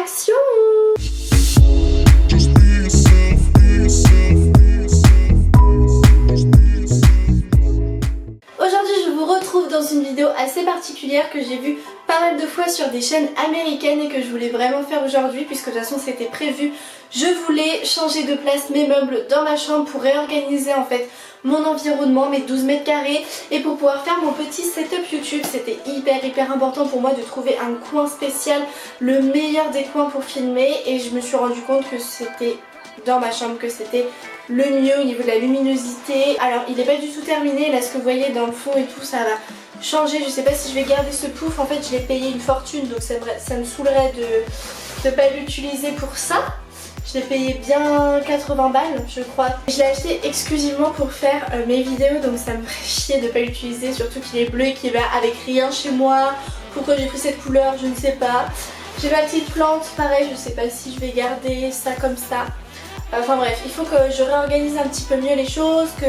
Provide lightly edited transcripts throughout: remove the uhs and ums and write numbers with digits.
action! Aujourd'hui je vous retrouve dans une vidéo assez particulière que j'ai vue pas mal de fois sur des chaînes américaines et que je voulais vraiment faire aujourd'hui puisque de toute façon c'était prévu. Je voulais changer de place mes meubles dans ma chambre pour réorganiser en fait mon environnement, mes 12 mètres carrés, et pour pouvoir faire mon petit setup YouTube. C'était hyper important pour moi de trouver un coin spécial, le meilleur des coins pour filmer, et je me suis rendu compte que c'était dans ma chambre que c'était le mieux au niveau de la luminosité. Alors il n'est pas du tout terminé, là ce que vous voyez dans le fond et tout ça va changer. Je sais pas si je vais garder ce pouf, en fait je l'ai payé une fortune donc ça me saoulerait de pas l'utiliser pour ça. Je l'ai payé bien 80 balles je crois. Je l'ai acheté exclusivement pour faire mes vidéos, donc ça me ferait chier de pas l'utiliser, surtout qu'il est bleu et qu'il va avec rien chez moi. Pourquoi j'ai pris cette couleur je ne sais pas. J'ai ma petite plante, pareil je sais pas si je vais garder ça comme ça. Enfin bref, il faut que je réorganise un petit peu mieux les choses, que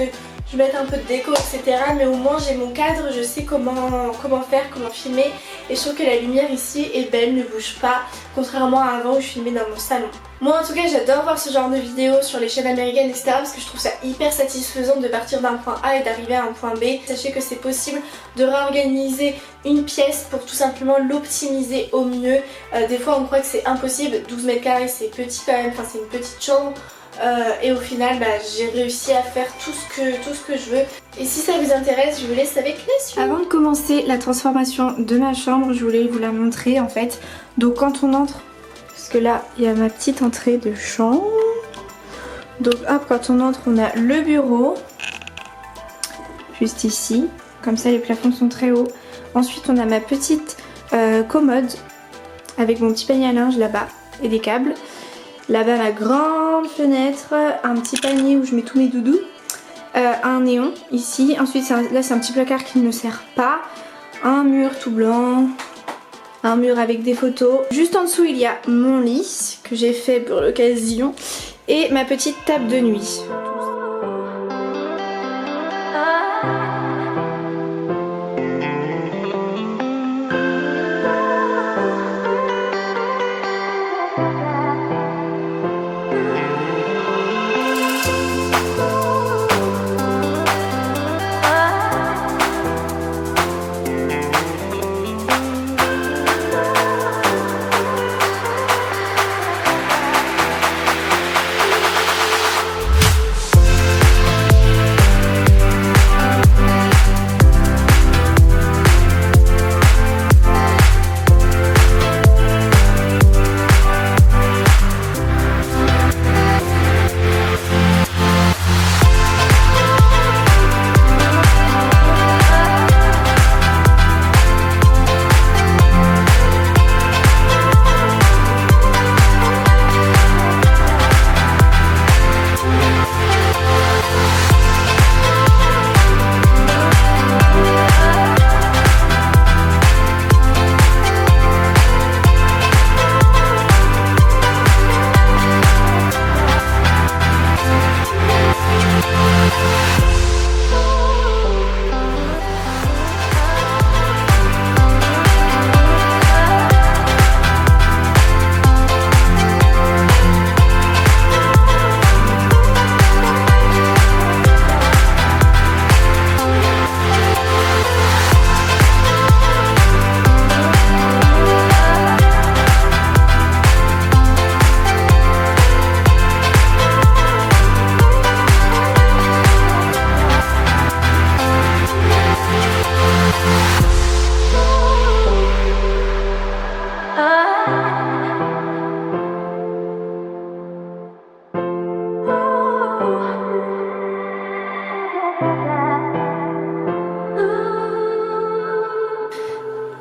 je mette un peu de déco etc. Mais au moins j'ai mon cadre, je sais comment faire, comment filmer. Et je trouve que la lumière ici est belle, ne bouge pas, contrairement à avant où je filmais dans mon salon. Moi en tout cas j'adore voir ce genre de vidéos sur les chaînes américaines etc. Parce que je trouve ça hyper satisfaisant de partir d'un point A et d'arriver à un point B. Sachez que c'est possible de réorganiser une pièce pour tout simplement l'optimiser au mieux. Des fois on croit que c'est impossible, 12 mètres carrés c'est petit quand même, enfin c'est une petite chambre. Et au final j'ai réussi à faire tout ce que je veux. Et si ça vous intéresse je vous laisse avec la suite. Avant de commencer la transformation de ma chambre je voulais vous la montrer en fait. Donc quand on entre, parce que là il y a ma petite entrée de chambre. Donc hop, quand on entre on a le bureau juste ici, comme ça les plafonds sont très hauts. Ensuite on a ma petite commode avec mon petit panier à linge là-bas et des câbles. Là-bas ma grande fenêtre, un petit panier où je mets tous mes doudous, un néon ici, ensuite là c'est un petit placard qui ne sert pas, un mur tout blanc, un mur avec des photos. Juste en dessous il y a mon lit que j'ai fait pour l'occasion et ma petite table de nuit.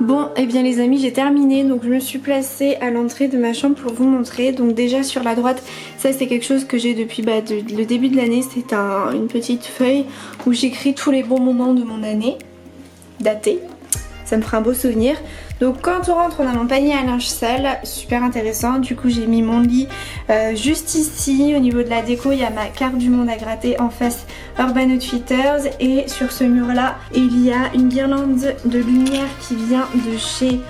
Bon et bien les amis j'ai terminé, donc je me suis placée à l'entrée de ma chambre pour vous montrer. Donc déjà sur la droite, ça c'est quelque chose que j'ai depuis le début de l'année, c'est une petite feuille où j'écris tous les bons moments de mon année, datée. Ça me fera un beau souvenir. Donc quand on rentre on a mon panier à linge sale, super intéressant. Du coup j'ai mis mon lit juste ici. Au niveau de la déco il y a ma carte du monde à gratter en face Urban Outfitters. Et sur ce mur là il y a une guirlande de lumière qui vient de chez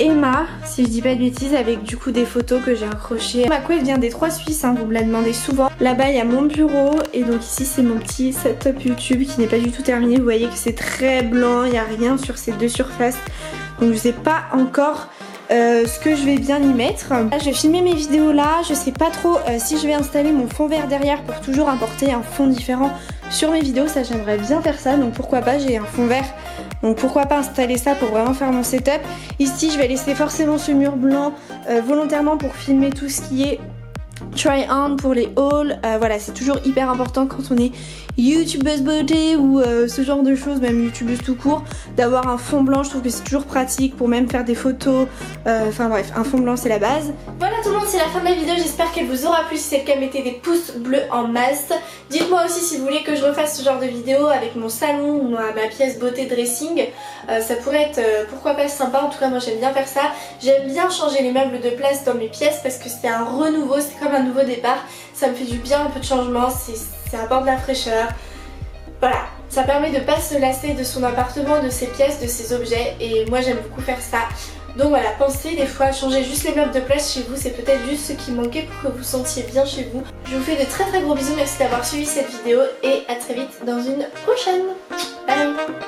Emma, si je dis pas de bêtises, avec du coup des photos que j'ai accrochées. Ma couette vient des 3 Suisses, hein, vous me la demandez souvent. Là-bas il y a mon bureau et donc ici c'est mon petit setup YouTube qui n'est pas du tout terminé. Vous voyez que c'est très blanc, il n'y a rien sur ces deux surfaces. Donc je sais pas encore ce que je vais bien y mettre. Là, je vais filmer mes vidéos là, je sais pas trop si je vais installer mon fond vert derrière pour toujours apporter un fond différent sur mes vidéos. Ça j'aimerais bien faire ça, donc pourquoi pas, j'ai un fond vert. Donc pourquoi pas installer ça pour vraiment faire mon setup. Ici je vais laisser forcément ce mur blanc volontairement pour filmer tout ce qui est try on pour les hauls. Voilà, c'est toujours hyper important quand on est youtubeuse beauté ou ce genre de choses, même youtubeuse tout court, d'avoir un fond blanc. Je trouve que c'est toujours pratique pour même faire des photos. Enfin bref, un fond blanc c'est la base. Voilà tout le monde, c'est la fin de la vidéo. J'espère qu'elle vous aura plu. Si c'est le cas, mettez des pouces bleus en masse. Dites-moi aussi si vous voulez que je refasse ce genre de vidéo avec mon salon ou ma pièce beauté dressing. Ça pourrait être pourquoi pas sympa. En tout cas moi j'aime bien faire ça. J'aime bien changer les meubles de place dans mes pièces parce que c'est un renouveau, c'est comme un nouveau départ. Ça me fait du bien, un peu de changement, ça apporte de la fraîcheur. Voilà, ça permet de pas se lasser de son appartement, de ses pièces, de ses objets, et moi j'aime beaucoup faire ça. Donc voilà, pensez des fois à changer juste les meubles de place chez vous, c'est peut-être juste ce qui manquait pour que vous sentiez bien chez vous. Je vous fais de très gros bisous, merci d'avoir suivi cette vidéo et à très vite dans une prochaine. Bye.